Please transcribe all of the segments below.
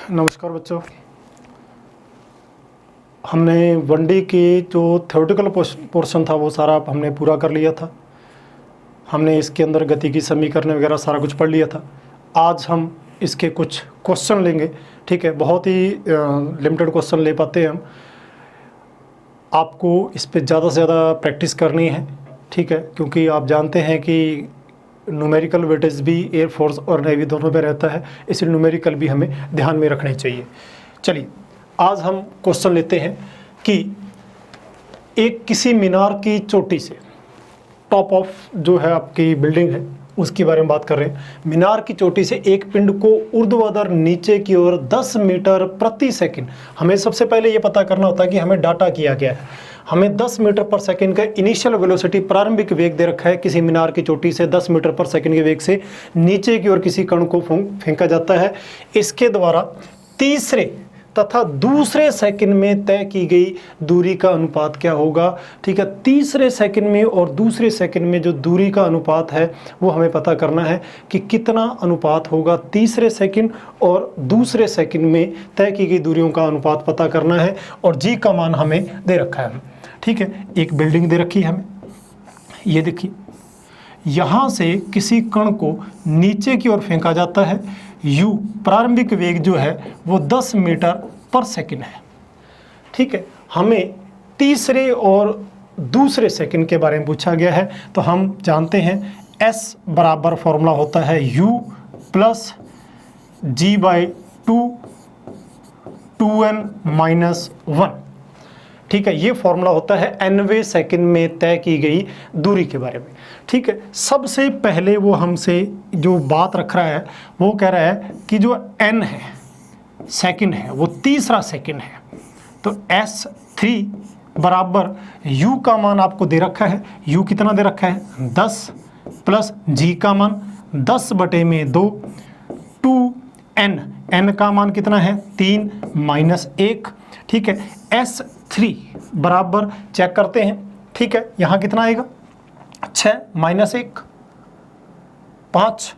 नमस्कार बच्चों। हमने वनडे के जो थ्योरेटिकल पोर्शन था वो सारा हमने पूरा कर लिया था। हमने इसके अंदर गति की समीकरण वगैरह सारा कुछ पढ़ लिया था। आज हम इसके कुछ क्वेश्चन लेंगे। ठीक है, बहुत ही लिमिटेड क्वेश्चन ले पाते हैं हम। आपको इस पे ज़्यादा से ज़्यादा प्रैक्टिस करनी है। ठीक है, क्योंकि आप जानते हैं कि न्यूमेरिकल वेटेज भी एयरफोर्स और नेवी दोनों में रहता है, इसलिए न्यूमेरिकल भी हमें ध्यान में रखने चाहिए। चलिए आज हम क्वेश्चन लेते हैं कि एक किसी मीनार की चोटी से, टॉप ऑफ जो है आपकी बिल्डिंग है उसके बारे में बात कर रहे हैं। मीनार की चोटी से एक पिंड को ऊर्ध्वाधर नीचे की ओर 10 मीटर प्रति सेकंड, हमें सबसे पहले ये पता करना होता है कि हमें डाटा किया गया है। हमें 10 मीटर पर सेकंड का इनिशियल वेलोसिटी, प्रारंभिक वेग दे रखा है। किसी मीनार की चोटी से 10 मीटर पर सेकंड के वेग से नीचे की ओर किसी कण को फेंका जाता है। इसके द्वारा तीसरे तथा दूसरे सेकंड में तय की गई दूरी का अनुपात क्या होगा। ठीक है, तीसरे सेकंड में और दूसरे सेकंड में जो दूरी का अनुपात है वो हमें पता करना है कि कितना अनुपात होगा। तीसरे सेकंड और दूसरे सेकंड में तय की गई दूरियों का अनुपात पता करना है और जी का मान हमें दे रखा है। ठीक है, एक बिल्डिंग दे रखी है हमें, ये देखिए, यहाँ से किसी कण को नीचे की ओर फेंका जाता है। u प्रारंभिक वेग जो है वो 10 मीटर पर सेकंड है। ठीक है, हमें तीसरे और दूसरे सेकंड के बारे में पूछा गया है, तो हम जानते हैं s बराबर फॉर्मूला होता है u plus g/2 2n minus 1। ठीक है, ये फॉर्मूला होता है nवें सेकंड में तय की गई दूरी के बारे में। ठीक है, सबसे पहले वो हमसे जो बात रख रहा है वो कह रहा है कि जो n है सेकंड है वो तीसरा सेकंड है, तो s3 बराबर u का मान आपको दे रखा है। u कितना दे रखा है 10 प्लस g का मान 10/2 2n, n का मान कितना है 3 माइनस 1। ठीक है, s3 बराबर चेक करते हैं। ठीक है, यहाँ कितना आएगा 6 माइनस 1 5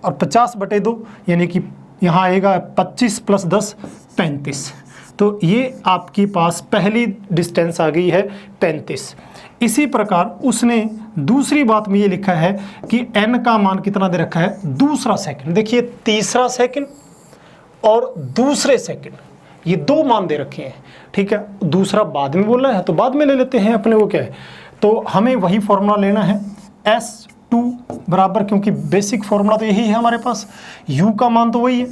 और 50/2, यानी कि यहाँ आएगा 25 प्लस 10 35। तो ये आपके पास पहली डिस्टेंस आ गई है 35। इसी प्रकार उसने दूसरी बात में ये लिखा है कि n का मान कितना दे रखा है दूसरा सेकंड। देखिए, तीसरा सेकंड और दूसरे सेकंड, ये दो मान दे रखे हैं। ठीक है, दूसरा बाद में बोल रहा है तो बाद में ले लेते हैं, अपने वो क्या है, तो हमें वही फॉर्मूला लेना है s2 बराबर, क्योंकि बेसिक फॉर्मूला तो यही है हमारे पास। u का मान तो वही है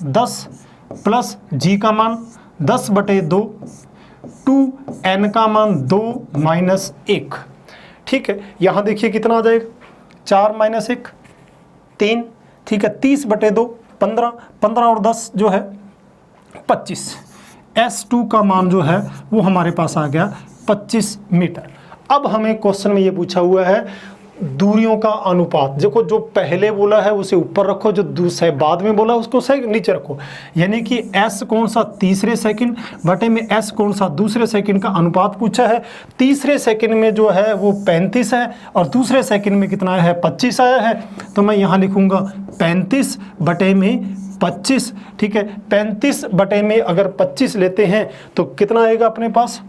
10 प्लस g का मान 10/2 2n का मान 2 माइनस 1। ठीक है, यहाँ देखिए कितना आ जाएगा 4 माइनस 1 3। ठीक है, 30/2 15 15 और 10 जो है 25। s2 का मान जो है वो हमारे पास आ गया 25 मीटर। अब हमें क्वेश्चन में ये पूछा हुआ है दूरियों का अनुपात। देखो, जो पहले बोला है उसे ऊपर रखो, जो दूसरे बाद में बोला उसको नीचे रखो। यानी कि s कौन सा तीसरे सेकंड बटे में s कौन सा दूसरे सेकंड का अनुपात पूछा है। तीसरे सेकंड में जो है वो 35 है और दूसरे सेकंड में कितना है 25 आया है, तो मैं यहाँ लिखूँगा 35 बटे में 25। ठीक है, 35 बटे में अगर 25 लेते हैं तो कितना आएगा अपने पास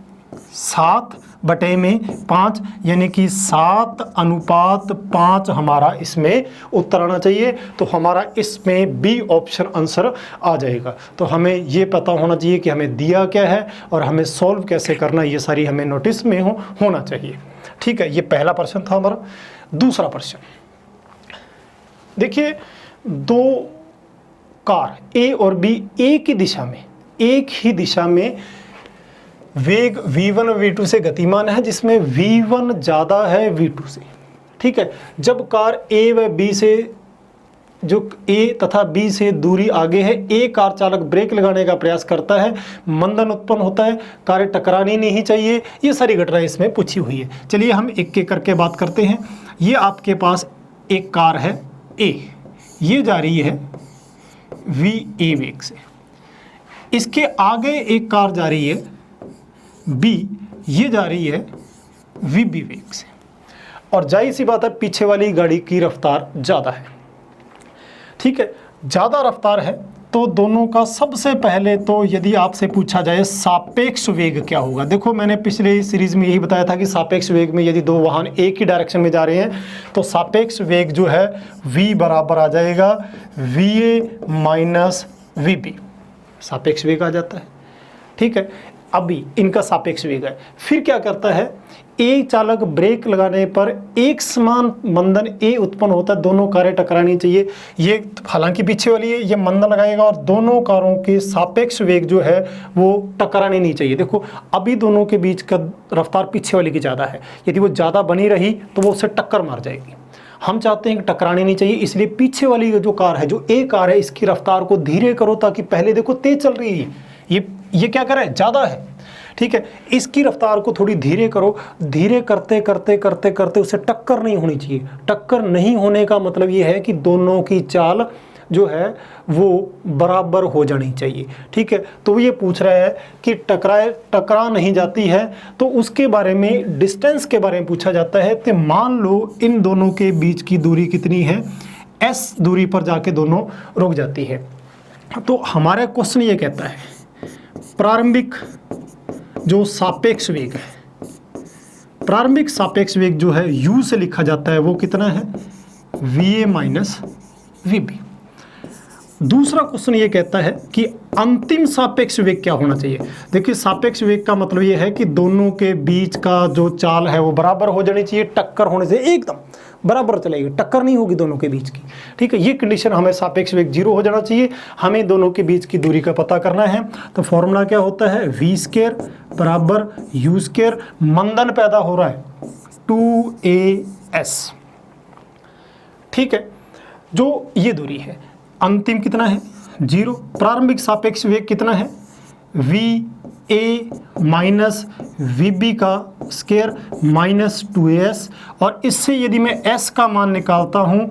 7/5, यानी कि 7:5 हमारा इसमें उत्तर आना चाहिए। तो हमारा इसमें बी ऑप्शन आंसर आ जाएगा। तो हमें ये पता होना चाहिए कि हमें दिया क्या है और हमें सॉल्व कैसे करना, ये सारी हमें नोटिस में होना चाहिए। ठीक है, ये पहला प्रश्न था हमारा। दूसरा प्रश्न देखिए, दो कार A और B एक ही दिशा में वेग v1 और v2 से गतिमान है, जिसमें v1 ज़्यादा है v2 से। ठीक है, जब कार A व B से, जो A तथा B से दूरी आगे है, A कार चालक ब्रेक लगाने का प्रयास करता है, मंदन उत्पन्न होता है, कारें टकरानी नहीं चाहिए। ये सारी घटनाएं इसमें पूछी हुई है। चलिए हम एक एक करके बात करते हैं। ये आपके पास एक कार है A, ये जा रही है VA वेग से। इसके आगे एक कार जा रही है B, ये जा रही है VB वेग से। और जाहिर सी बात है पीछे वाली गाड़ी की रफ्तार ज़्यादा है। ठीक है, ज़्यादा रफ्तार है तो दोनों का सबसे पहले तो यदि आपसे पूछा जाए सापेक्ष वेग क्या होगा, देखो मैंने पिछले सीरीज में यही बताया था कि सापेक्ष वेग में यदि दो वाहन एक ही डायरेक्शन में जा रहे हैं तो सापेक्ष वेग जो है v बराबर आ जाएगा va माइनस वीबी, सापेक्ष वेग आ जाता है। ठीक है, अभी इनका सापेक्ष वेग है। फिर क्या करता है, एक चालक ब्रेक लगाने पर एक समान मंदन ए उत्पन्न होता है, दोनों कारें टकरानी चाहिए। ये हालांकि पीछे वाली है, ये मंदन लगाएगा और दोनों कारों के सापेक्ष वेग जो है वो टकरानी नहीं चाहिए। देखो अभी दोनों के बीच का रफ्तार पीछे वाली की ज़्यादा है, यदि वो ज़्यादा बनी रही तो वो उससे टक्कर मार जाएगी। हम चाहते हैं कि टकरानी नहीं चाहिए, इसलिए पीछे वाली जो कार है, जो ए कार है, इसकी रफ्तार को धीरे करो ताकि पहले देखो तेज चल रही है, ये क्या कर रहा है, ज़्यादा है। ठीक है, इसकी रफ्तार को थोड़ी धीरे करो, धीरे करते करते करते करते उससे टक्कर नहीं होनी चाहिए। टक्कर नहीं होने का मतलब ये है कि दोनों की चाल जो है वो बराबर हो जानी चाहिए। ठीक है, तो ये पूछ रहा है कि टकरा नहीं जाती है तो उसके बारे में, डिस्टेंस के बारे में पूछा जाता है। तो मान लो इन दोनों के बीच की दूरी कितनी है, s दूरी पर जाके दोनों रुक जाती है। तो हमारा क्वेश्चन ये कहता है प्रारंभिक जो सापेक्ष वेग है, प्रारंभिक सापेक्ष वेग जो है u से लिखा जाता है वो कितना है, va माइनस वीबी। दूसरा क्वेश्चन ये कहता है कि अंतिम सापेक्ष वेग क्या होना चाहिए। देखिए सापेक्ष वेग का मतलब ये है कि दोनों के बीच का जो चाल है वो बराबर हो जानी चाहिए, टक्कर होने से एकदम बराबर चलेगी, टक्कर नहीं होगी दोनों के बीच की। ठीक है, ये कंडीशन हमें सापेक्ष वेग 0 हो जाना चाहिए। हमें दोनों के बीच की दूरी का पता करना है, तो फॉर्मूला क्या होता है, v स्क्वायर बराबर u स्क्वायर, मंदन पैदा हो रहा है 2as। ठीक है, जो ये दूरी है, अंतिम कितना है 0, प्रारंभिक सापेक्ष वेग कितना है va माइनस वीबी का स्क्वायर माइनस 2as, और इससे यदि मैं s का मान निकालता हूँ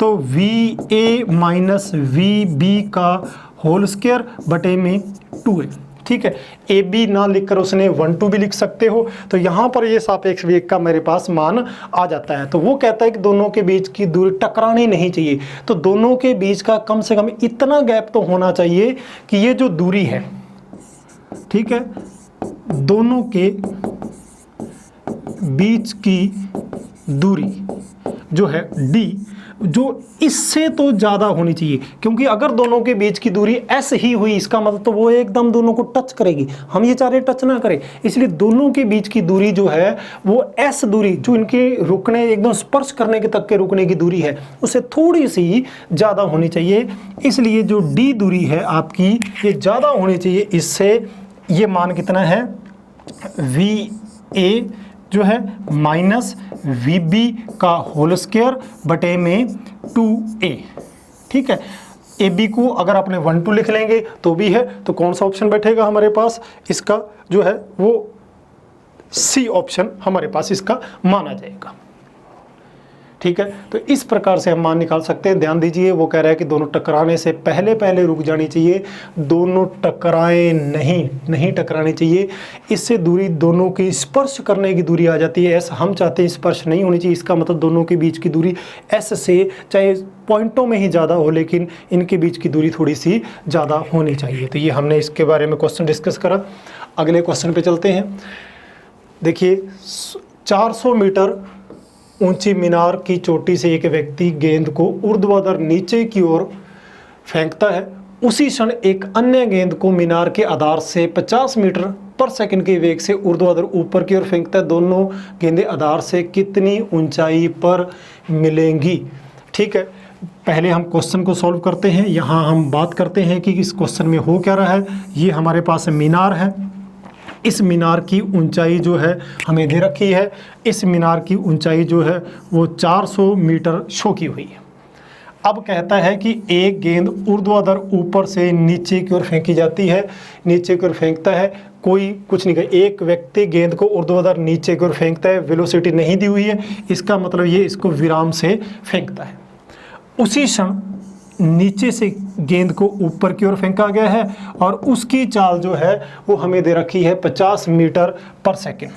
तो va माइनस वीबी का होल स्क्वायर बटे में 2a। ठीक है, ए बी ना लिखकर उसने 1-2 भी लिख सकते हो। तो यहाँ पर ये सापेक्ष वेग का मेरे पास मान आ जाता है। तो वो कहता है कि दोनों के बीच की दूरी टकरानी नहीं चाहिए, तो दोनों के बीच का कम से कम इतना गैप तो होना चाहिए कि ये जो दूरी है, ठीक है, दोनों के बीच की दूरी जो है d, जो इससे तो ज़्यादा होनी चाहिए, क्योंकि अगर दोनों के बीच की दूरी s ही हुई इसका मतलब तो वो एकदम दोनों को टच करेगी। हम ये चाह रहे टच ना करें, इसलिए दोनों के बीच की दूरी जो है वो s दूरी, जो इनके रुकने, एकदम स्पर्श करने के तक के रुकने की दूरी है, उससे थोड़ी सी ज़्यादा होनी चाहिए। इसलिए जो d दूरी है आपकी ये ज़्यादा होनी चाहिए इससे। ये मान कितना है, va जो है माइनस वीबी का होल स्क्वायर बटे में 2a। ठीक है, ए बी को अगर आपने 1-2 लिख लेंगे तो भी है, तो कौन सा ऑप्शन बैठेगा हमारे पास, इसका जो है वो सी ऑप्शन हमारे पास इसका माना जाएगा। ठीक है, तो इस प्रकार से हम मान निकाल सकते हैं। ध्यान दीजिए, वो कह रहा है कि दोनों टकराने से पहले पहले रुक जानी चाहिए, दोनों टकराए नहीं टकरानी चाहिए। इससे दूरी, दोनों की स्पर्श करने की दूरी आ जाती है एस। हम चाहते हैं स्पर्श नहीं होनी चाहिए, इसका मतलब दोनों के बीच की दूरी एस से चाहे पॉइंटों में ही ज़्यादा हो, लेकिन इनके बीच की दूरी थोड़ी सी ज़्यादा होनी चाहिए। तो ये हमने इसके बारे में क्वेश्चन डिस्कस करा। अगले क्वेश्चन पे चलते हैं। देखिए 400 मीटर ऊंची मीनार की चोटी से एक व्यक्ति गेंद को ऊर्ध्वाधर नीचे की ओर फेंकता है। उसी क्षण एक अन्य गेंद को मीनार के आधार से 50 मीटर पर सेकंड के वेग से ऊर्ध्वाधर ऊपर की ओर फेंकता है। दोनों गेंदें आधार से कितनी ऊंचाई पर मिलेंगी। ठीक है, पहले हम क्वेश्चन को सॉल्व करते हैं। यहाँ हम बात करते हैं कि इस क्वेश्चन में हो क्या रहा है। ये हमारे पास मीनार है, इस मीनार की ऊंचाई जो है हमें दे रखी है। इस मीनार की ऊंचाई जो है वो 400 मीटर शो की हुई है। अब कहता है कि एक गेंद ऊर्ध्वाधर ऊपर से नीचे की ओर फेंकी जाती है। नीचे की ओर फेंकता है, कोई कुछ नहीं कहे, एक व्यक्ति गेंद को ऊर्ध्वाधर नीचे की ओर फेंकता है। वेलोसिटी नहीं दी हुई है, इसका मतलब ये इसको विराम से फेंकता है। उसी क्षण नीचे से गेंद को ऊपर की ओर फेंका गया है और उसकी चाल जो है वो हमें दे रखी है 50 मीटर पर सेकंड।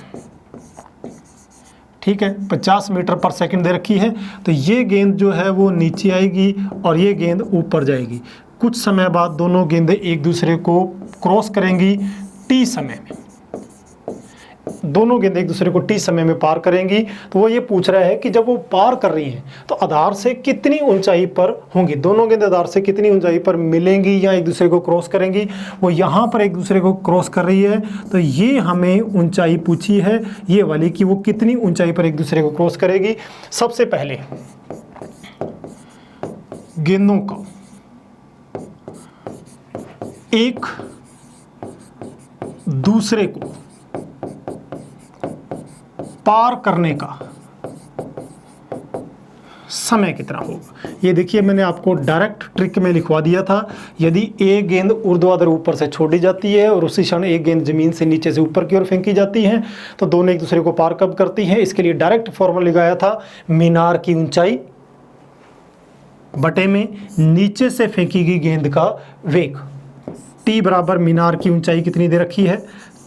ठीक है, 50 मीटर पर सेकंड दे रखी है। तो ये गेंद जो है वो नीचे आएगी और ये गेंद ऊपर जाएगी। कुछ समय बाद दोनों गेंदें एक दूसरे को क्रॉस करेंगी टी समय में, दोनों गेंदें एक दूसरे को टी समय में पार करेंगी। तो वो ये पूछ रहा है कि जब वो पार कर रही हैं तो आधार से कितनी ऊंचाई पर होंगी, दोनों गेंदें आधार से कितनी ऊंचाई पर मिलेंगी या एक दूसरे को क्रॉस करेंगी। वो यहाँ पर एक दूसरे को क्रॉस कर रही है, तो ये हमें ऊंचाई पूछी है ये वाली कि वो कितनी ऊंचाई पर एक दूसरे को क्रॉस करेगी। सबसे पहले गेंदों का एक दूसरे को पार करने का समय कितना होगा। ये देखिए मैंने आपको डायरेक्ट ट्रिक में लिखवा दिया था। यदि एक गेंद ऊर्ध्वाधर ऊपर से छोड़ी जाती है और उसी क्षण एक गेंद जमीन से नीचे से ऊपर की ओर फेंकी जाती है तो दोनों एक दूसरे को पार कब करती हैं। इसके लिए डायरेक्ट फॉर्मूला लगाया था मीनार की ऊंचाई बटे में नीचे से फेंकी गई गेंद का वेग। टी बराबर मीनार की ऊंचाई कितनी दे रखी है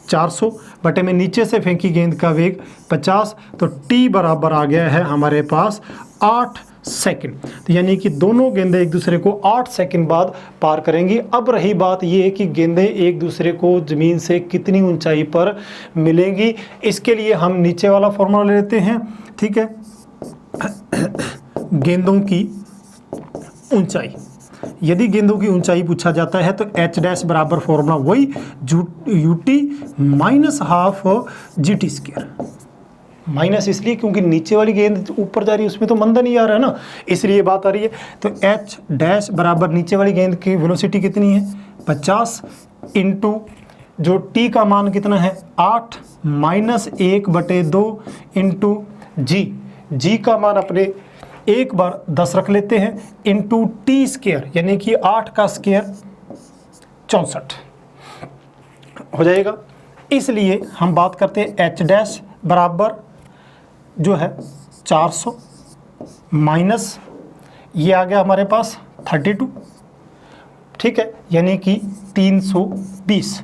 400 बटे में नीचे से फेंकी गेंद का वेग 50, तो टी बराबर आ गया है हमारे पास 8 सेकंड। तो यानी कि दोनों गेंदें एक दूसरे को 8 सेकंड बाद पार करेंगी। अब रही बात ये कि गेंदें एक दूसरे को ज़मीन से कितनी ऊंचाई पर मिलेंगी, इसके लिए हम नीचे वाला फॉर्मूला ले लेते हैं। ठीक है, गेंदों की ऊंचाई, यदि गेंदों की ऊंचाई पूछा जाता है तो एच डैश बराबर फॉर्मूला वही UT minus half G T square. Minus इसलिए क्योंकि नीचे वाली गेंद ऊपर जा रही है उसमें तो मंदा नहीं आ रहा है ना, इसलिए बात आ रही है। तो एच डैश बराबर नीचे वाली गेंद की वेलोसिटी कितनी है 50 इंटू जो टी का मान कितना है 8 माइनस 1/2 इंटू जी, जी का मान अपने एक बार 10 रख लेते हैं इंटू टी स्क्वायर, यानी कि 8 का स्क्वायर 64 हो जाएगा। इसलिए हम बात करते हैं एच डैश बराबर जो है 400 माइनस ये आ गया हमारे पास 32, ठीक है, यानी कि 320।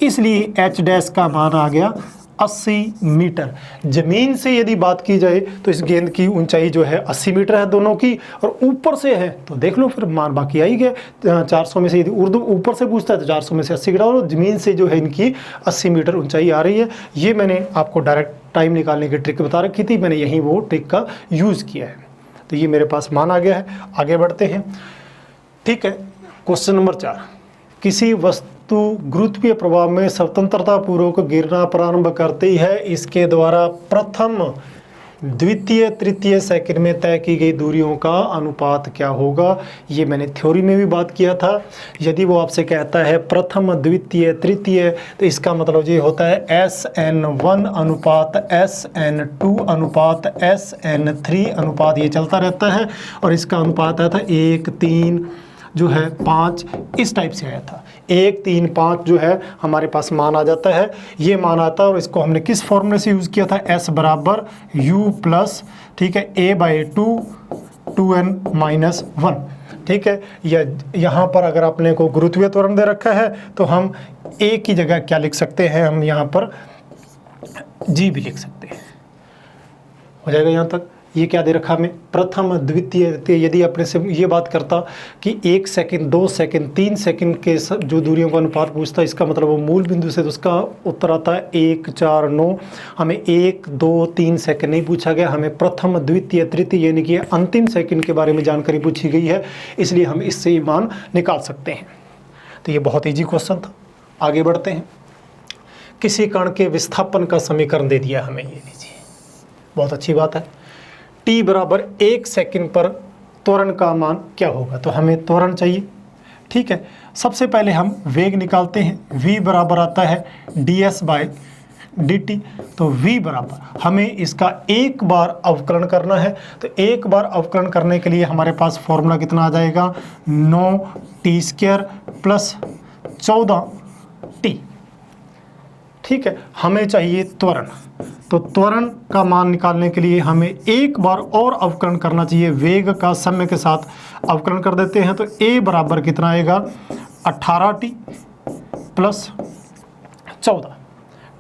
इसलिए एच डैश का मान आ गया 80 मीटर। ज़मीन से यदि बात की जाए तो इस गेंद की ऊंचाई जो है 80 मीटर है दोनों की, और ऊपर से है तो देख लो फिर मान बाकी आ ही गया। 400 में से यदि उर्दू ऊपर से पूछता है तो 400 में से 80 घटाओ, और ज़मीन से जो है इनकी 80 मीटर ऊंचाई आ रही है। ये मैंने आपको डायरेक्ट टाइम निकालने की ट्रिक बता रखी थी, मैंने यहीं वो ट्रिक का यूज़ किया है। तो ये मेरे पास मान आ गया है। आगे बढ़ते हैं। ठीक है, क्वेश्चन नंबर 4, किसी वस्तु गुरुत्वीय प्रभाव में स्वतंत्रता पूर्वक गिरना प्रारंभ करती है, इसके द्वारा प्रथम द्वितीय तृतीय सेकंड में तय की गई दूरियों का अनुपात क्या होगा। ये मैंने थ्योरी में भी बात किया था। यदि वो आपसे कहता है प्रथम द्वितीय तृतीय तो इसका मतलब ये होता है SN1 अनुपात SN2 अनुपात SN3 अनुपात, ये चलता रहता है। और इसका अनुपात आया था 1 3 जो है 5, इस टाइप से आया था। 1 3 5 जो है हमारे पास मान आ जाता है, ये मान आता है। और इसको हमने किस फॉर्मूले से यूज़ किया था, S बराबर U प्लस, ठीक है, A/2 2n माइनस 1। ठीक है, या यहाँ पर अगर आपने को गुरुत्वीय त्वरण दे रखा है तो हम A की जगह क्या लिख सकते हैं, हम यहाँ पर G भी लिख सकते हैं। हो जाएगा यहाँ तक। ये क्या दे रखा हमें, प्रथम द्वितीय तृतीय। यदि अपने से ये बात करता कि 1 सेकंड 2 सेकंड 3 सेकंड के जो दूरियों का अनुपात पूछता, इसका मतलब वो मूल बिंदु से, तो उसका उत्तर आता है 1 4 9। हमें 1 2 3 सेकंड नहीं पूछा गया, हमें प्रथम द्वितीय तृतीय यानी कि अंतिम सेकंड के बारे में जानकारी पूछी गई है, इसलिए हम इससे ही मान निकाल सकते हैं। तो ये बहुत ईजी क्वेश्चन था। आगे बढ़ते हैं। किसी कण के विस्थापन का समीकरण दे दिया हमें, ये लीजिए, बहुत अच्छी बात है। t बराबर 1 सेकंड पर त्वरण का मान क्या होगा, तो हमें त्वरण चाहिए। ठीक है, सबसे पहले हम वेग निकालते हैं। v बराबर आता है ds/dt। तो v बराबर हमें इसका एक बार अवकलन करना है, तो एक बार अवकलन करने के लिए हमारे पास फॉर्मूला कितना आ जाएगा, 9t² प्लस 14t। ठीक है, हमें चाहिए त्वरण, तो त्वरण का मान निकालने के लिए हमें एक बार और अवकलन करना चाहिए। वेग का समय के साथ अवकलन कर देते हैं, तो a बराबर कितना आएगा, 18t प्लस 14।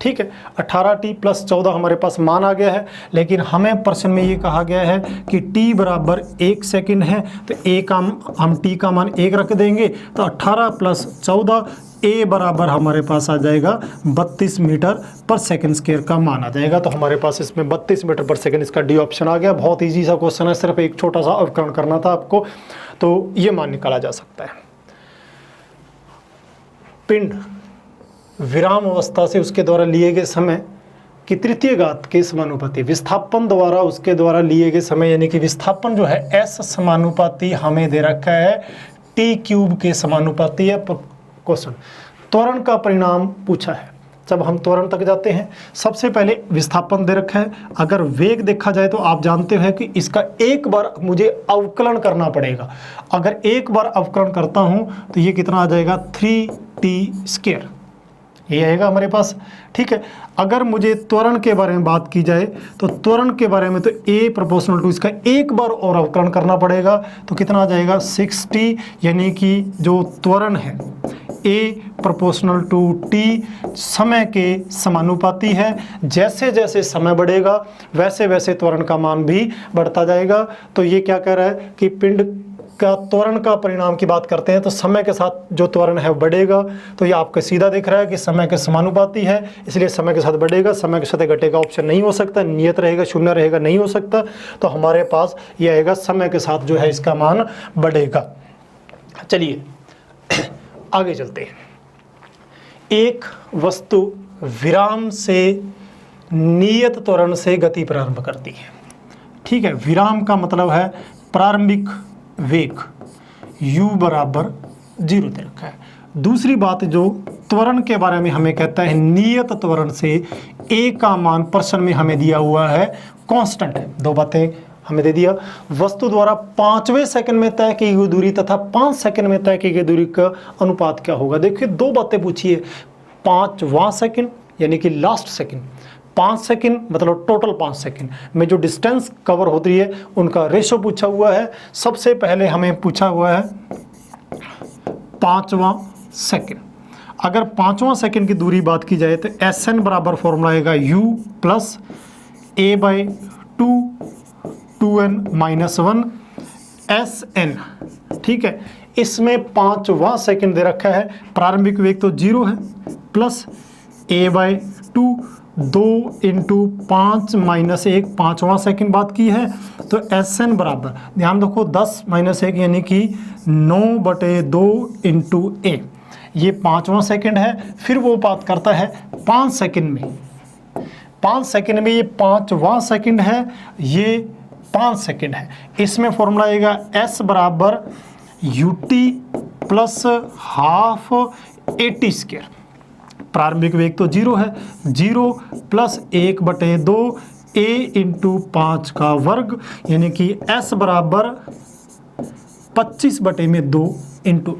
ठीक है, 18t + 14 हमारे पास मान आ गया है, लेकिन हमें प्रश्न में ये कहा गया है कि t बराबर 1 सेकंड है, तो a का हम t का मान 1 रख देंगे, तो 18 + 14 a बराबर हमारे पास आ जाएगा 32 मीटर पर सेकंड स्क्वायर का मान आ जाएगा। तो हमारे पास इसमें 32 मीटर पर सेकंड, इसका डी ऑप्शन आ गया। बहुत ईजी सा क्वेश्चन है, सिर्फ एक छोटा सा अवकलन करना था आपको, तो ये मान निकाला जा सकता है। पिंड विराम अवस्था से उसके द्वारा लिए गए समय की तृतीय घात के समानुपाती, विस्थापन द्वारा उसके द्वारा लिए गए समय, यानी कि विस्थापन जो है s समानुपाती हमें दे रखा है t³ के समानुपाती है। क्वेश्चन त्वरण का परिणाम पूछा है। जब हम त्वरण तक जाते हैं, सबसे पहले विस्थापन दे रखा है। अगर वेग देखा जाए तो आप जानते हैं कि इसका एक बार मुझे अवकलन करना पड़ेगा। अगर एक बार अवकलन करता हूं तो ये कितना आ जाएगा 3t², ये आएगा हमारे पास। ठीक है, अगर मुझे त्वरण के बारे में बात की जाए तो त्वरण के बारे में तो a प्रोपोर्शनल टू इसका एक बार और अवकलन करना पड़ेगा, तो कितना आ जाएगा 6t, यानी कि जो त्वरण है a प्रोपोर्शनल टू t समय के समानुपाती है। जैसे जैसे समय बढ़ेगा वैसे वैसे त्वरण का मान भी बढ़ता जाएगा। तो ये क्या कह रहा है कि पिंड का त्वरण का परिणाम की बात करते हैं तो समय के साथ जो त्वरण है बढ़ेगा। तो ये आपको सीधा दिख रहा है कि समय के समानुपाती है, इसलिए समय के साथ बढ़ेगा, समय के साथ घटेगा ऑप्शन नहीं हो सकता, नियत रहेगा, शून्य रहेगा नहीं हो सकता। तो हमारे पास ये आएगा समय के साथ जो है इसका मान बढ़ेगा। चलिए आगे चलते हैं। एक वस्तु विराम से नियत त्वरण से गति प्रारंभ करती है। ठीक है, विराम का मतलब है प्रारंभिक वेग u बराबर 0 दे रखा है। दूसरी बात जो त्वरण के बारे में हमें कहता है नियत त्वरण से a का मान प्रश्न में हमें दिया हुआ है कांस्टेंट है। दो बातें हमें दे दिया, वस्तु द्वारा 5वें सेकंड में तय की गई दूरी तथा 5 सेकंड में तय की गई दूरी का अनुपात क्या होगा। देखिए दो बातें पूछी है, 5वां सेकंड यानी कि लास्ट सेकंड, 5 सेकंड मतलब टोटल 5 सेकंड में जो डिस्टेंस कवर होती है उनका रेशो पूछा हुआ है। सबसे पहले हमें पूछा हुआ है 5वां सेकंड। अगर 5वां सेकंड की दूरी बात की जाए तो SN बराबर फॉर्मूला आएगा u plus a/2 2n-1 SN। ठीक है, इसमें 5वां सेकंड दे रखा है, प्रारंभिक वेग तो 0 है, प्लस a/2 2 × 5 - 1 5वां सेकंड बात की है। तो SN बराबर ध्यान रखो 10 - 1 यानी कि 9/2 × a, ये 5वां सेकंड है। फिर वो बात करता है 5 सेकंड में, 5 सेकंड में ये 5वां सेकंड है, ये 5 सेकंड है। इसमें फॉर्मूला आएगा S बराबर ut प्लस हाफ AT²। प्रारंभिक वेग तो 0 है, 0 प्लस 1/2 a × 5 का वर्ग, यानी कि S बराबर 25/2 × a।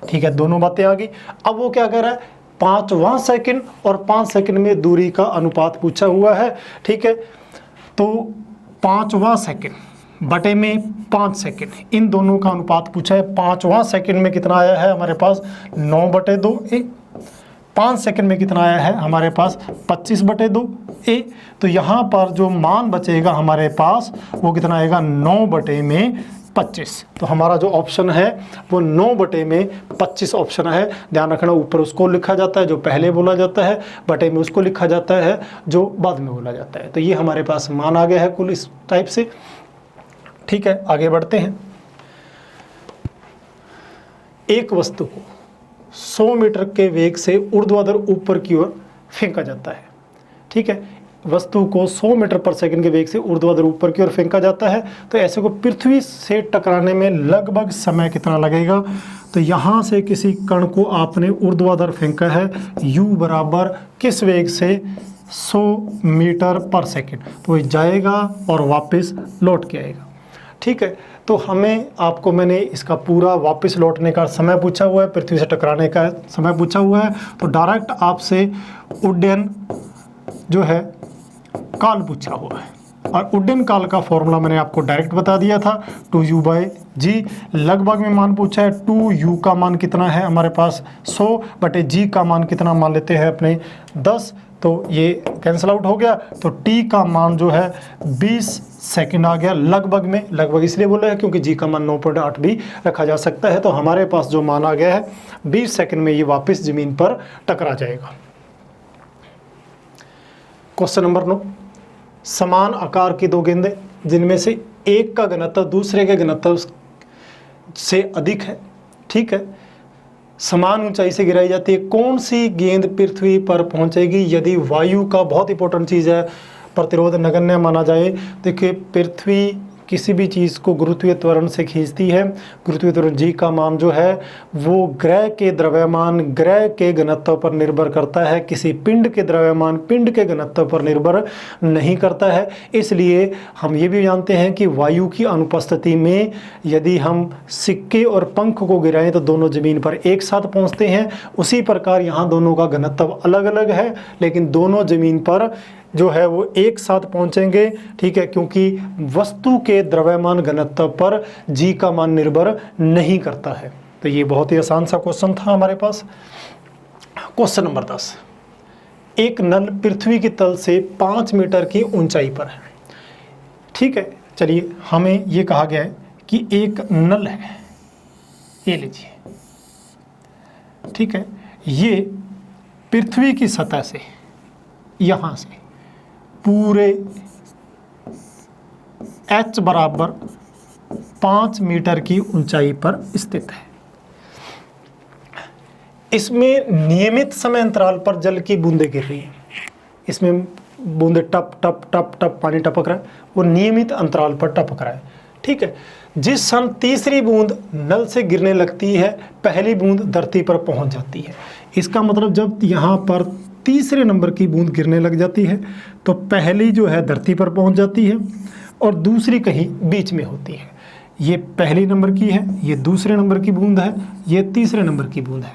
ठीक है, दोनों बातें आ गई। अब वो क्या कर रहा है, 5वां सेकंड और 5 सेकंड में दूरी का अनुपात पूछा हुआ है। ठीक है, तो 5वां सेकंड बटे में 5 सेकंड, इन दोनों का अनुपात पूछा है। 5वां सेकंड में कितना आया है हमारे पास 9/2 a, 5 सेकंड में कितना आया है हमारे पास 25/2 a। तो यहाँ पर जो मान बचेगा हमारे पास वो कितना आएगा 9/25। तो हमारा जो ऑप्शन है वो 9/25 ऑप्शन है। ध्यान रखना, ऊपर उसको लिखा जाता है जो पहले बोला जाता है, बटे में उसको लिखा जाता है जो बाद में बोला जाता है। तो ये हमारे पास मान आ गया है कुल इस टाइप से। ठीक है, आगे बढ़ते हैं। एक वस्तु को 100 मीटर के वेग से ऊर्ध्वाधर ऊपर की ओर फेंका जाता है। ठीक है, वस्तु को 100 मीटर पर सेकंड के वेग से ऊर्ध्वाधर ऊपर की ओर फेंका जाता है। तो ऐसे को पृथ्वी से टकराने में लगभग समय कितना लगेगा। तो यहाँ से किसी कण को आपने ऊर्ध्वाधर फेंका है, u बराबर किस वेग से 100 मीटर पर सेकंड, तो ये जाएगा और वापस लौट के आएगा। ठीक है, तो हमें आपको मैंने इसका पूरा वापस लौटने का समय पूछा हुआ है, पृथ्वी से टकराने का समय पूछा हुआ है। तो डायरेक्ट आपसे उड्डयन जो है काल पूछा हुआ है, और उड्डयन काल का फॉर्मूला मैंने आपको डायरेक्ट बता दिया था 2u/g। लगभग में मान पूछा है, 2u का मान कितना है हमारे पास 100/g का मान कितना मान लेते हैं अपने 10, तो ये कैंसिल आउट हो गया, तो t का मान जो है 20 सेकंड आ गया लगभग में। लगभग इसलिए बोला है क्योंकि g का मान 9.8 भी रखा जा सकता है। तो हमारे पास जो मान आ गया है 20 सेकंड में ये वापस ज़मीन पर टकरा जाएगा। क्वेश्चन नंबर 9, समान आकार की दो गेंदें जिनमें से एक का घनत्व दूसरे के घनत्व से अधिक है, ठीक है, समान ऊंचाई से गिराई जाती है, कौन सी गेंद पृथ्वी पर पहुंचेगी यदि वायु का, बहुत इंपॉर्टेंट चीज़ है, प्रतिरोध नगण्य माना जाए। देखिए पृथ्वी किसी भी चीज़ को गुरुत्वीय त्वरण से खींचती है। गुरुत्वीय त्वरण g का मान जो है वो ग्रह के द्रव्यमान, ग्रह के घनत्व पर निर्भर करता है, किसी पिंड के द्रव्यमान, पिंड के घनत्व पर निर्भर नहीं करता है। इसलिए हम ये भी जानते हैं कि वायु की अनुपस्थिति में यदि हम सिक्के और पंख को गिराएं तो दोनों ज़मीन पर एक साथ पहुंचते हैं। उसी प्रकार यहाँ दोनों का घनत्व अलग अलग है, लेकिन दोनों ज़मीन पर जो है वो एक साथ पहुंचेंगे, ठीक है, क्योंकि वस्तु के द्रव्यमान घनत्व पर g का मान निर्भर नहीं करता है। तो ये बहुत ही आसान सा क्वेश्चन था हमारे पास। क्वेश्चन नंबर 10, एक नल पृथ्वी की तल से 5 मीटर की ऊंचाई पर है, ठीक है। चलिए, हमें ये कहा गया है कि एक नल है, ये लीजिए, ठीक है, ये पृथ्वी की सतह से, यहाँ से पूरे h बराबर 5 मीटर की ऊंचाई पर स्थित है। इसमें नियमित समय अंतराल पर जल की बूंदें गिर रही हैं। इसमें बूंदे टप टप टप टप पानी टपक रहा है, वो नियमित अंतराल पर टपक रहा है, ठीक है। जिस क्षण तीसरी बूंद नल से गिरने लगती है, पहली बूंद धरती पर पहुंच जाती है। इसका मतलब जब यहाँ पर तीसरे नंबर की बूंद गिरने लग जाती है तो पहली जो है धरती पर पहुंच जाती है और दूसरी कहीं बीच में होती है। ये पहली नंबर की है, ये दूसरे नंबर की बूंद है, ये तीसरे नंबर की बूंद है,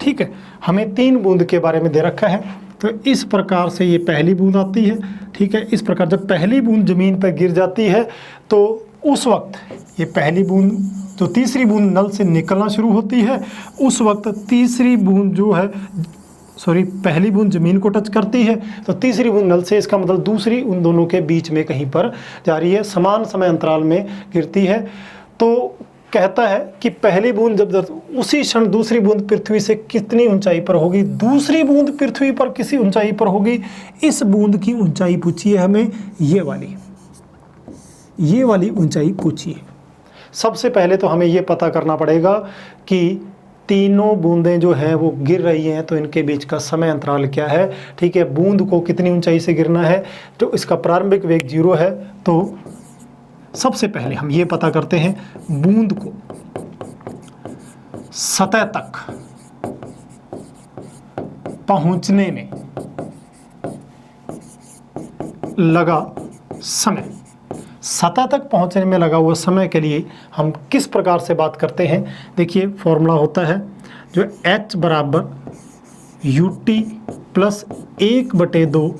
ठीक है। हमें 3 बूंद के बारे में दे रखा है, तो इस प्रकार से ये पहली बूंद आती है, ठीक है। इस प्रकार जब पहली बूंद ज़मीन पर गिर जाती है तो उस वक्त ये पहली बूंद, तो तीसरी बूंद नल से निकलना शुरू होती है। उस वक्त तीसरी बूंद जो है, पहली बूंद ज़मीन को टच करती है तो तीसरी बूंद नल से, इसका मतलब दूसरी उन दोनों के बीच में कहीं पर जा रही है, समान समय अंतराल में गिरती है। तो कहता है कि पहली बूंद जब उसी क्षण दूसरी बूंद पृथ्वी से कितनी ऊंचाई पर होगी, दूसरी बूंद पृथ्वी पर किसी ऊंचाई पर होगी। इस बूंद की ऊंचाई पूछी है हमें, ये वाली ऊंचाई पूछी है। सबसे पहले तो हमें ये पता करना पड़ेगा कि तीनों बूंदें जो हैं वो गिर रही हैं, तो इनके बीच का समय अंतराल क्या है, ठीक है। बूंद को कितनी ऊंचाई से गिरना है, तो इसका प्रारंभिक वेग 0 है। तो सबसे पहले हम ये पता करते हैं, बूंद को सतह तक पहुंचने में लगा समय, सतह तक पहुंचने में लगा हुआ समय के लिए हम किस प्रकार से बात करते हैं। देखिए फॉर्मूला होता है जो h बराबर ut प्लस 1/2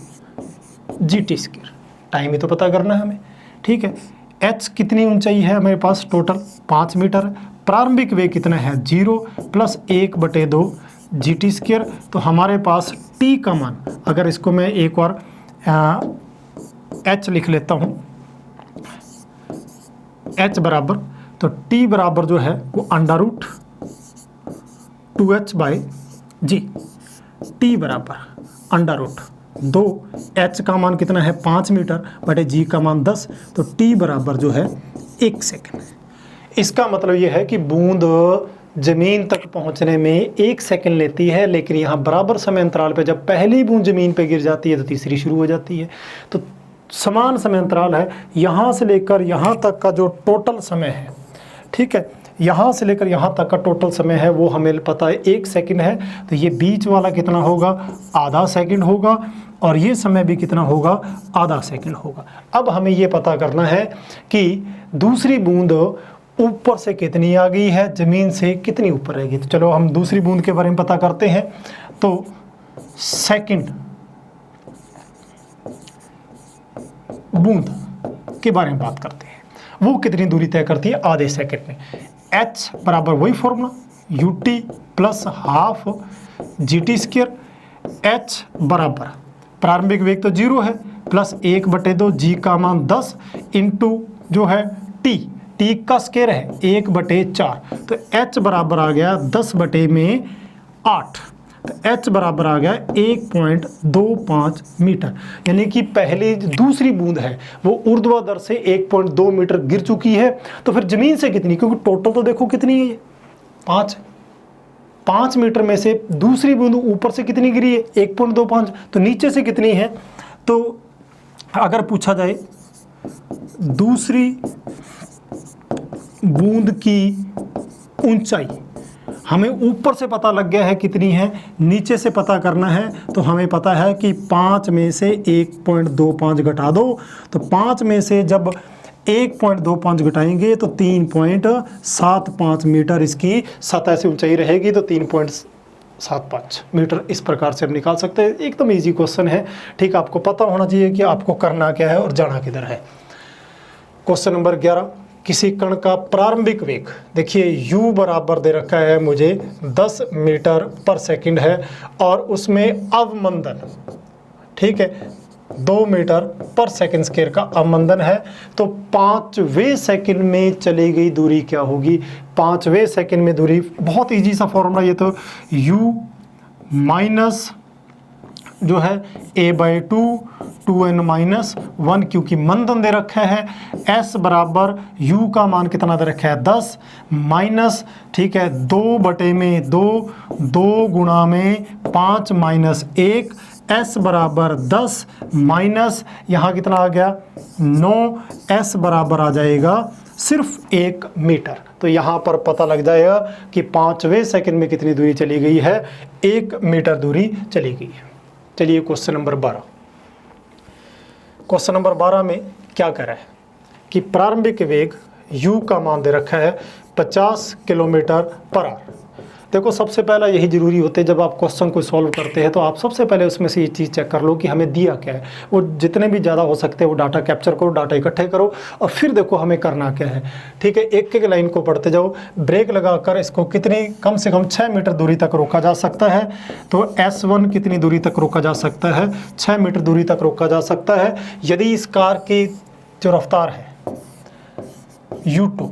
GT²। टाइम ही तो पता करना है हमें, ठीक है। h कितनी ऊंचाई है हमारे पास, टोटल 5 मीटर। प्रारंभिक वेग कितना है, 0 प्लस 1/2 GT²। तो हमारे पास t का मान, अगर इसको मैं एक बार h लिख लेता हूँ, h बराबर, तो t बराबर जो है वो √2h/g, t बराबर √2h का मान कितना है 5 मीटर बटे g का मान 10, तो t बराबर जो है 1 सेकंड। इसका मतलब ये है कि बूंद ज़मीन तक पहुंचने में 1 सेकंड लेती है, लेकिन यहाँ बराबर समय अंतराल पे जब पहली बूंद ज़मीन पे गिर जाती है तो तीसरी शुरू हो जाती है। तो समान समय अंतराल है, यहाँ से लेकर यहाँ तक का जो टोटल समय है, ठीक है, यहाँ से लेकर यहाँ तक का टोटल समय है वो हमें पता है 1 सेकंड है। तो ये बीच वाला कितना होगा, आधा सेकंड होगा, और ये समय भी कितना होगा, आधा सेकंड होगा। अब हमें ये पता करना है कि दूसरी बूंद ऊपर से कितनी आ गई है, ज़मीन से कितनी ऊपर रहेगी। तो चलो हम दूसरी बूंद के बारे में पता करते हैं। तो सेकंड बूंद के बारे में बात करते हैं, वो कितनी दूरी तय करती है, आधे सेकंड में। h बराबर वही formula ut plus ½ GT²। h बराबर प्रारंभिक वेग तो 0 है प्लस 1/2 g का मान 10 इंटू जो है t का स्क्वायर है 1/4, तो h बराबर आ गया 10/8, तो h बराबर आ गया 1.25 मीटर। यानी कि पहली दूसरी बूंद है वो ऊर्ध्वाधर से 1.2 मीटर गिर चुकी है। तो फिर जमीन से कितनी, क्योंकि टोटल तो देखो कितनी है ये 5 मीटर में से दूसरी बूंद ऊपर से कितनी गिरी है 1.25, तो नीचे से कितनी है। तो अगर पूछा जाए दूसरी बूंद की ऊंचाई, हमें ऊपर से पता लग गया है कितनी है, नीचे से पता करना है। तो हमें पता है कि 5 में से 1.25 घटा दो, तो 5 में से जब 1.25 घटाएंगे तो 3.75 मीटर इसकी सतह से ऊंचाई रहेगी, तो 3.75 मीटर इस प्रकार से हम निकाल सकते हैं। एकदम इजी क्वेश्चन है, ठीक, आपको पता होना चाहिए कि आपको करना क्या है और जाना किधर है। क्वेश्चन नंबर 11, किसी कण का प्रारंभिक वेग, देखिए u बराबर दे रखा है मुझे 10 मीटर पर सेकंड है और उसमें अवमंदन, ठीक है, 2 मीटर पर सेकंड स्क्वायर का अवमंदन है। तो 5वें सेकंड में चली गई दूरी क्या होगी, 5वें सेकंड में दूरी, बहुत इजी सा फॉर्मूला ये, तो u माइनस जो है a/2 2n-1, क्योंकि मंदन दे रखा है। s बराबर u का मान कितना दे रखा है 10 माइनस, ठीक है, 2/2, 2 गुणा में 5 माइनस 1, s बराबर 10 माइनस यहाँ कितना आ गया 9, s बराबर आ जाएगा सिर्फ 1 मीटर। तो यहाँ पर पता लग जाएगा कि 5वें सेकंड में कितनी दूरी चली गई है, 1 मीटर दूरी चली गई है। चलिए क्वेश्चन नंबर 12, क्वेश्चन नंबर 12 में क्या कह रहा है कि प्रारंभिक वेग u का मान दे रखा है 50 किलोमीटर पर आवर। देखो सबसे पहला यही ज़रूरी होता है, जब आप क्वेश्चन को सॉल्व करते हैं तो आप सबसे पहले उसमें से ये चीज़ चेक कर लो कि हमें दिया क्या है। वो जितने भी ज़्यादा हो सकते हैं वो डाटा कैप्चर करो, डाटा इकट्ठे करो और फिर देखो हमें करना क्या है, ठीक है। एक एक लाइन को पढ़ते जाओ, ब्रेक लगाकर इसको कितनी, कम से कम 6 मीटर दूरी तक रोका जा सकता है। तो S1 कितनी दूरी तक रोका जा सकता है, 6 मीटर दूरी तक रोका जा सकता है। यदि इस कार की जो रफ्तार है U2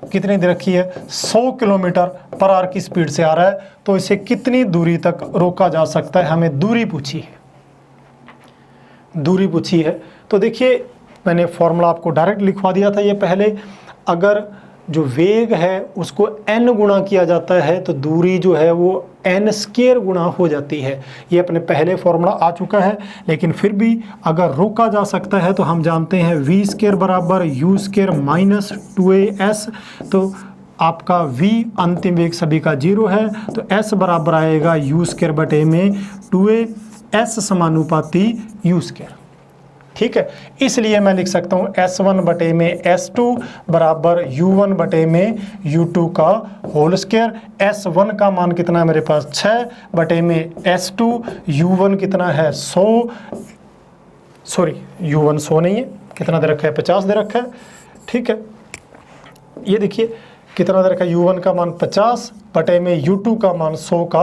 कितनी दे रखी है, 100 किलोमीटर पर आवर की स्पीड से आ रहा है, तो इसे कितनी दूरी तक रोका जा सकता है, हमें दूरी पूछी है, दूरी पूछी है। तो देखिए मैंने फॉर्मूला आपको डायरेक्ट लिखवा दिया था ये पहले, अगर जो वेग है उसको n गुणा किया जाता है तो दूरी जो है वो n स्क्वायर गुणा हो जाती है। ये अपने पहले फॉर्मूला आ चुका है, लेकिन फिर भी अगर रोका जा सकता है तो हम जानते हैं v स्क्वायर बराबर u स्क्वायर माइनस 2as। तो आपका v अंतिम वेग सभी का 0 है, तो s बराबर आएगा u स्क्वायर बटे में 2as समानुपाती u स्क्वायर, ठीक है। इसलिए मैं लिख सकता हूँ S1 बटे में S2 बराबर U1 बटे में U2 का होल स्क्वायर। S1 का मान कितना है मेरे पास 6 बटे में S2, U1 कितना है 100, सॉरी U1 100 नहीं है, कितना दे रखा है 50 दे रखा है, ठीक है। ये देखिए कितना दे रखा है, U1 का मान 50 बटे में U2 का मान 100 का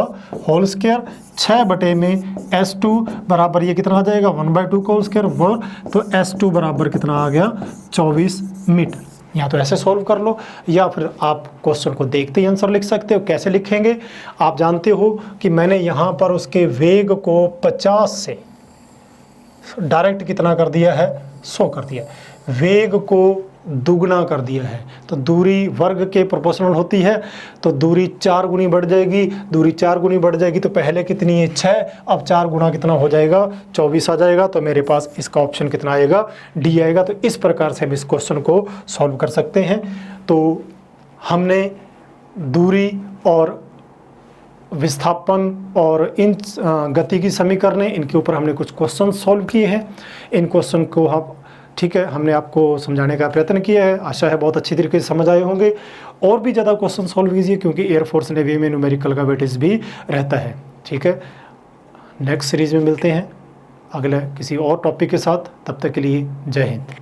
होल स्क्वायर, 6 बटे में S2 बराबर ये कितना आ जाएगा 1/2 का होल स्क्वायर 1, तो S2 बराबर कितना आ गया 24 मीटर। या तो ऐसे सॉल्व कर लो या फिर आप क्वेश्चन को देखते ही आंसर लिख सकते हो। कैसे लिखेंगे, आप जानते हो कि मैंने यहाँ पर उसके वेग को 50 से डायरेक्ट कितना कर दिया है 100 कर दिया, वेग को दुगना कर दिया है। तो दूरी वर्ग के प्रोपोर्शनल होती है, तो दूरी 4 गुनी बढ़ जाएगी, दूरी 4 गुनी बढ़ जाएगी। तो पहले कितनी है 6, अब 4 गुना कितना हो जाएगा 24 आ जाएगा। तो मेरे पास इसका ऑप्शन कितना आएगा डी आएगा। तो इस प्रकार से हम इस क्वेश्चन को सॉल्व कर सकते हैं। तो हमने दूरी और विस्थापन और इन गति की समीकरण इनके ऊपर हमने कुछ क्वेश्चन सॉल्व किए हैं। इन क्वेश्चन को हम, ठीक है, हमने आपको समझाने का प्रयत्न किया है। आशा है बहुत अच्छी तरीके से समझ आए होंगे। और भी ज़्यादा क्वेश्चन सॉल्व कीजिए, क्योंकि एयरफोर्स नेवी में न्यूमेरिकल का वेटेज भी रहता है, ठीक है। नेक्स्ट सीरीज़ में मिलते हैं अगले किसी और टॉपिक के साथ, तब तक के लिए जय हिंद।